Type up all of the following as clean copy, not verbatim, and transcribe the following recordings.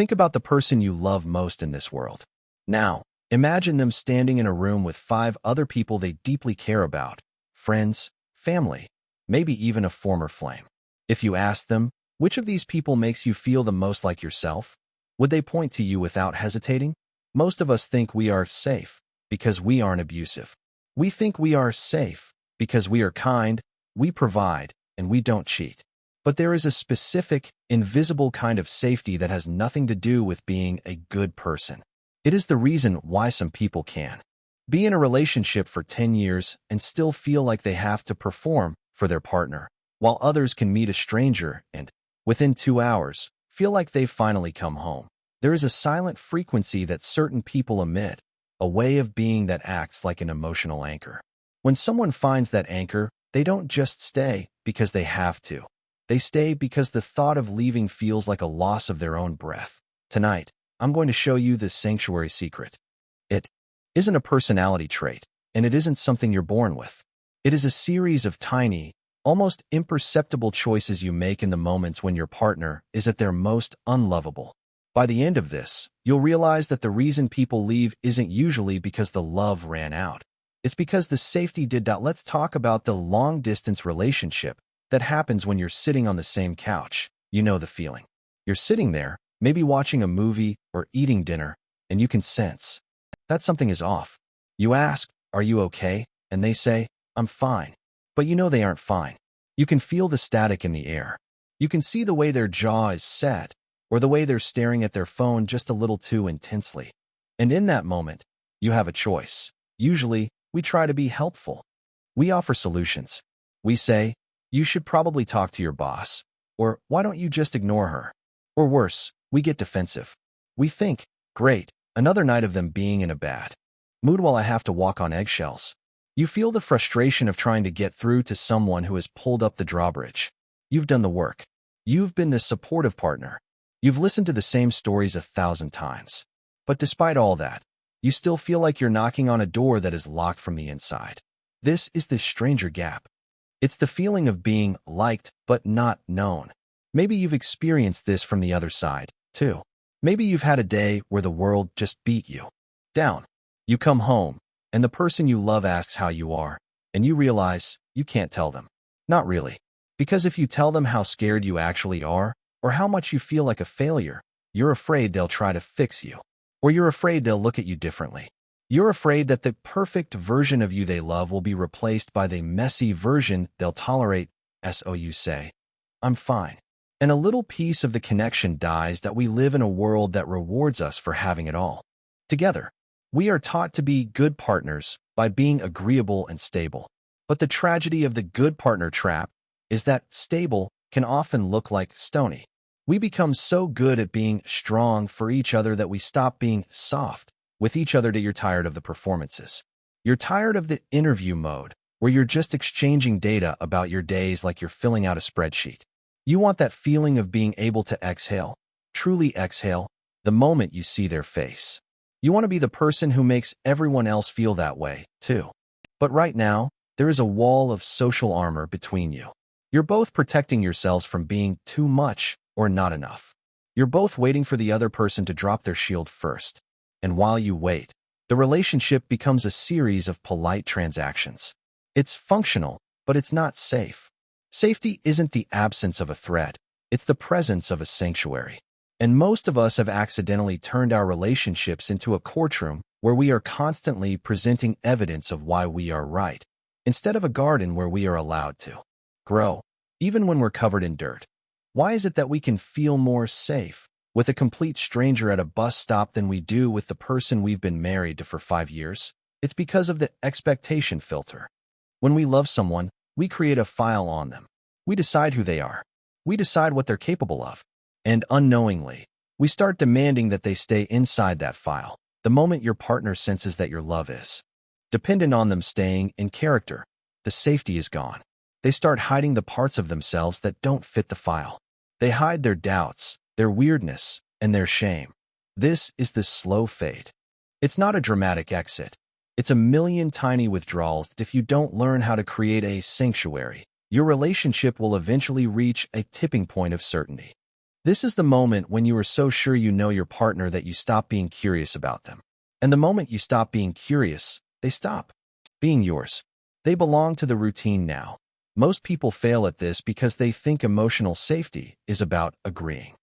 Think about the person you love most in this world. Now, imagine them standing in a room with 5 other people they deeply care about, friends, family, maybe even a former flame. If you asked them, which of these people makes you feel the most like yourself, would they point to you without hesitating? Most of us think we are safe because we aren't abusive. We think we are safe because we are kind, we provide, and we don't cheat. But there is a specific, invisible kind of safety that has nothing to do with being a good person. It is the reason why some people can be in a relationship for 10 years and still feel like they have to perform for their partner, while others can meet a stranger and, within 2 hours, feel like they've finally come home. There is a silent frequency that certain people emit, a way of being that acts like an emotional anchor. When someone finds that anchor, they don't just stay because they have to. They stay because the thought of leaving feels like a loss of their own breath. Tonight, I'm going to show you this sanctuary secret. It isn't a personality trait, and it isn't something you're born with. It is a series of tiny, almost imperceptible choices you make in the moments when your partner is at their most unlovable. By the end of this, you'll realize that the reason people leave isn't usually because the love ran out. It's because the safety did not. Let's talk about the long-distance relationship that happens when you're sitting on the same couch. You know the feeling. You're sitting there, maybe watching a movie or eating dinner, and you can sense that something is off. You ask, "Are you okay?" And they say, "I'm fine." But you know they aren't fine. You can feel the static in the air. You can see the way their jaw is set, or the way they're staring at their phone just a little too intensely. And in that moment, you have a choice. Usually, we try to be helpful. We offer solutions. We say, "You should probably talk to your boss," or "Why don't you just ignore her?" Or worse, we get defensive. We think, "Great, another night of them being in a bad mood while I have to walk on eggshells." You feel the frustration of trying to get through to someone who has pulled up the drawbridge. You've done the work. You've been the supportive partner. You've listened to the same stories 1,000 times. But despite all that, you still feel like you're knocking on a door that is locked from the inside. This is the stranger gap. It's the feeling of being liked but not known. Maybe you've experienced this from the other side, too. Maybe you've had a day where the world just beat you down. You come home, and the person you love asks how you are, and you realize you can't tell them. Not really. Because if you tell them how scared you actually are, or how much you feel like a failure, you're afraid they'll try to fix you. Or you're afraid they'll look at you differently. You're afraid that the perfect version of you they love will be replaced by the messy version they'll tolerate. So you say, "I'm fine." And a little piece of the connection dies that we live in a world that rewards us for having it all together. We are taught to be good partners by being agreeable and stable. But the tragedy of the good partner trap is that stable can often look like stony. We become so good at being strong for each other that we stop being soft with each other that you're tired of the performances. You're tired of the interview mode, where you're just exchanging data about your days like you're filling out a spreadsheet. You want that feeling of being able to exhale, truly exhale, the moment you see their face. You want to be the person who makes everyone else feel that way, too. But right now, there is a wall of social armor between you. You're both protecting yourselves from being too much or not enough. You're both waiting for the other person to drop their shield first. And while you wait, the relationship becomes a series of polite transactions. It's functional, but it's not safe. Safety isn't the absence of a threat. It's the presence of a sanctuary. And most of us have accidentally turned our relationships into a courtroom where we are constantly presenting evidence of why we are right, instead of a garden where we are allowed to grow, even when we're covered in dirt. Why is it that we can feel more safe with a complete stranger at a bus stop than we do with the person we've been married to for 5 years? It's because of the expectation filter. When we love someone, we create a file on them. We decide who they are. We decide what they're capable of. And unknowingly, we start demanding that they stay inside that file. The moment your partner senses that your love is dependent on them staying in character, the safety is gone. They start hiding the parts of themselves that don't fit the file. They hide their doubts, their weirdness, and their shame. This is the slow fade. It's not a dramatic exit. It's a million tiny withdrawals that if you don't learn how to create a sanctuary, your relationship will eventually reach a tipping point of certainty. This is the moment when you are so sure you know your partner that you stop being curious about them. And the moment you stop being curious, they stop being yours. They belong to the routine now. Most people fail at this because they think emotional safety is about agreeing.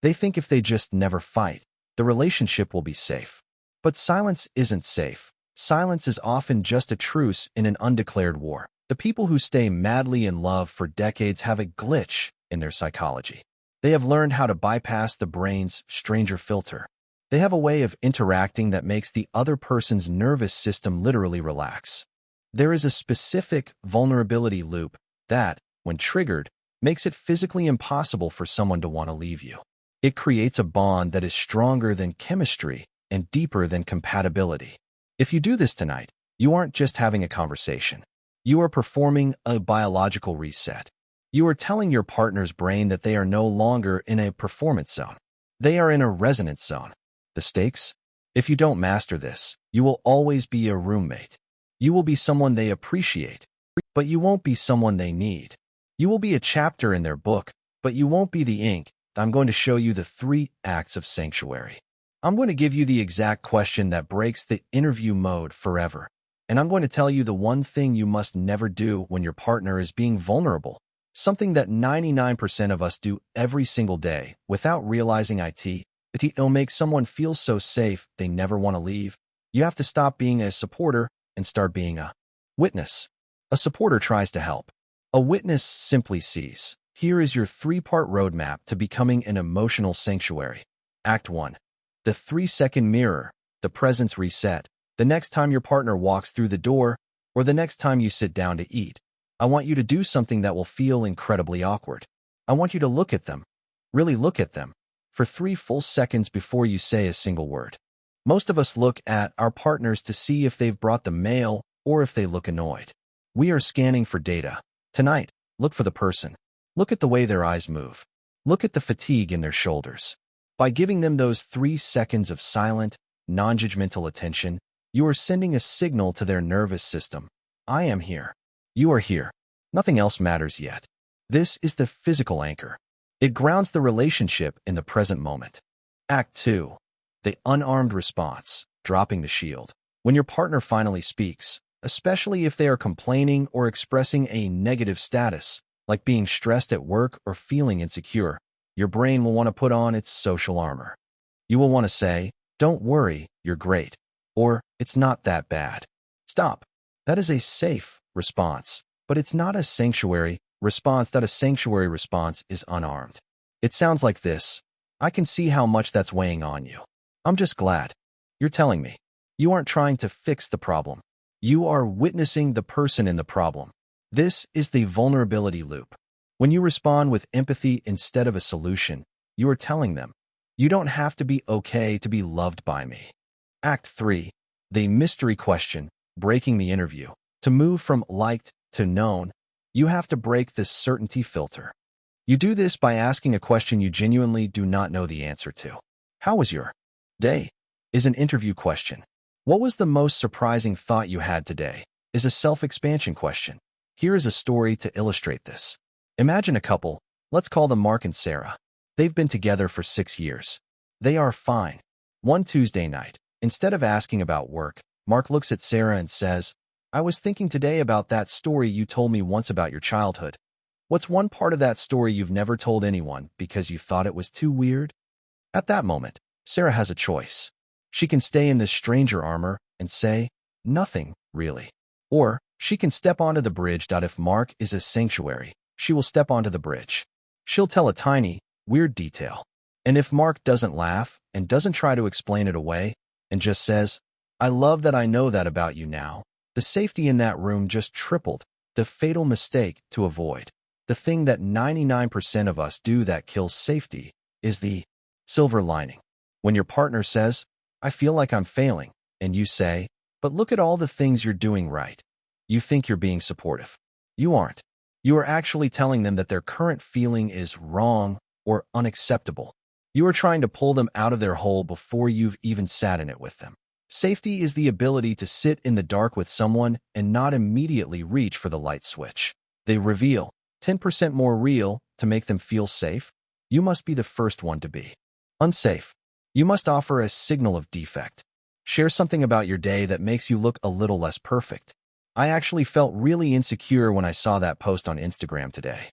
They think if they just never fight, the relationship will be safe. But silence isn't safe. Silence is often just a truce in an undeclared war. The people who stay madly in love for decades have a glitch in their psychology. They have learned how to bypass the brain's stranger filter. They have a way of interacting that makes the other person's nervous system literally relax. There is a specific vulnerability loop that, when triggered, makes it physically impossible for someone to want to leave you. It creates a bond that is stronger than chemistry and deeper than compatibility. If you do this tonight, you aren't just having a conversation. You are performing a biological reset. You are telling your partner's brain that they are no longer in a performance zone. They are in a resonance zone. The stakes? If you don't master this, you will always be a roommate. You will be someone they appreciate, but you won't be someone they need. You will be a chapter in their book, but you won't be the ink. I'm going to show you the 3 acts of sanctuary. I'm going to give you the exact question that breaks the interview mode forever. And I'm going to tell you the one thing you must never do when your partner is being vulnerable. Something that 99% of us do every single day without realizing it'll make someone feel so safe they never want to leave. You have to stop being a supporter and start being a witness. A supporter tries to help. A witness simply sees. Here is your 3-part roadmap to becoming an emotional sanctuary. Act 1. The 3-second mirror, the presence reset. The next time your partner walks through the door, or the next time you sit down to eat, I want you to do something that will feel incredibly awkward. I want you to look at them, really look at them, for 3 full seconds before you say a single word. Most of us look at our partners to see if they've brought the mail or if they look annoyed. We are scanning for data. Tonight, look for the person. Look at the way their eyes move. Look at the fatigue in their shoulders. By giving them those 3 seconds of silent, non-judgmental attention, you are sending a signal to their nervous system. I am here. You are here. Nothing else matters yet. This is the physical anchor. It grounds the relationship in the present moment. Act 2. The unarmed response, dropping the shield. When your partner finally speaks, especially if they are complaining or expressing a negative status, like being stressed at work or feeling insecure, your brain will want to put on its social armor. You will want to say, "Don't worry, you're great," or "It's not that bad." Stop. That is a safe response, but it's not a sanctuary response. That a sanctuary response is unarmed. It sounds like this: "I can see how much that's weighing on you. I'm just glad you're telling me." You aren't trying to fix the problem. You are witnessing the person in the problem. This is the vulnerability loop. When you respond with empathy instead of a solution, you are telling them, "You don't have to be okay to be loved by me." Act 3. The mystery question, breaking the interview. To move from liked to known, you have to break this certainty filter. You do this by asking a question you genuinely do not know the answer to. How was your day? Is an interview question. What was the most surprising thought you had today? Is a self-expansion question. Here is a story to illustrate this. Imagine a couple, let's call them Mark and Sarah. They've been together for 6 years. They are fine. One Tuesday night, instead of asking about work, Mark looks at Sarah and says, "I was thinking today about that story you told me once about your childhood. What's one part of that story you've never told anyone because you thought it was too weird?" At that moment, Sarah has a choice. She can stay in this stranger armor and say, "Nothing, really." Or she can step onto the bridge. If Mark is a sanctuary, she will step onto the bridge. She'll tell a tiny, weird detail. And if Mark doesn't laugh and doesn't try to explain it away and just says, "I love that I know that about you now," the safety in that room just tripled. The fatal mistake to avoid. The thing that 99% of us do that kills safety is the silver lining. When your partner says, "I feel like I'm failing," and you say, "But look at all the things you're doing right," you think you're being supportive. You aren't. You are actually telling them that their current feeling is wrong or unacceptable. You are trying to pull them out of their hole before you've even sat in it with them. Safety is the ability to sit in the dark with someone and not immediately reach for the light switch. They reveal 10% more real to make them feel safe. You must be the first one to be unsafe. You must offer a signal of defect. Share something about your day that makes you look a little less perfect. I actually felt really insecure when I saw that post on Instagram today.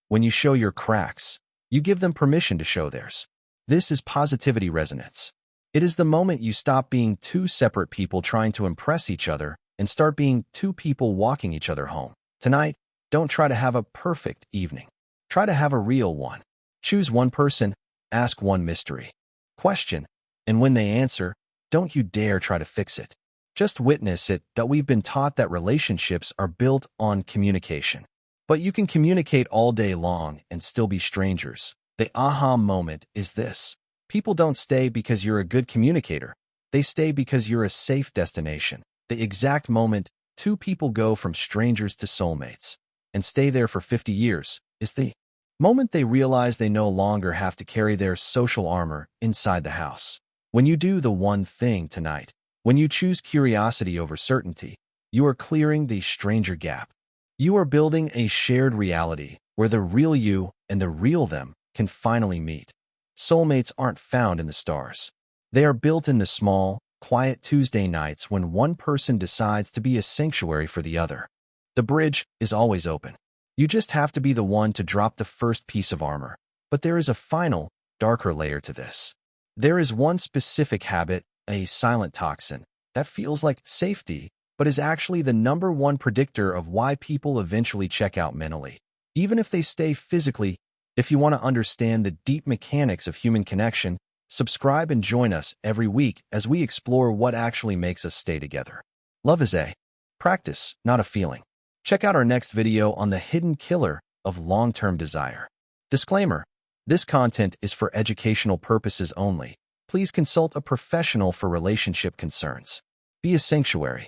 When you show your cracks, you give them permission to show theirs. This is positivity resonance. It is the moment you stop being two separate people trying to impress each other and start being two people walking each other home. Tonight, don't try to have a perfect evening. Try to have a real one. Choose one person, ask one mystery question, and when they answer, don't you dare try to fix it. Just witness it. That we've been taught that relationships are built on communication. But you can communicate all day long and still be strangers. The aha moment is this. People don't stay because you're a good communicator. They stay because you're a safe destination. The exact moment two people go from strangers to soulmates and stay there for 50 years is the moment they realize they no longer have to carry their social armor inside the house. When you do the one thing tonight, when you choose curiosity over certainty, you are clearing the stranger gap. You are building a shared reality where the real you and the real them can finally meet. Soulmates aren't found in the stars. They are built in the small, quiet Tuesday nights when one person decides to be a sanctuary for the other. The bridge is always open. You just have to be the one to drop the first piece of armor. But there is a final, darker layer to this. There is one specific habit, a silent toxin, that feels like safety, but is actually the #1 predictor of why people eventually check out mentally, even if they stay physically. If you want to understand the deep mechanics of human connection, subscribe and join us every week as we explore what actually makes us stay together. Love is a practice, not a feeling. Check out our next video on the hidden killer of long-term desire. Disclaimer: this content is for educational purposes only. Please consult a professional for relationship concerns. Be a sanctuary.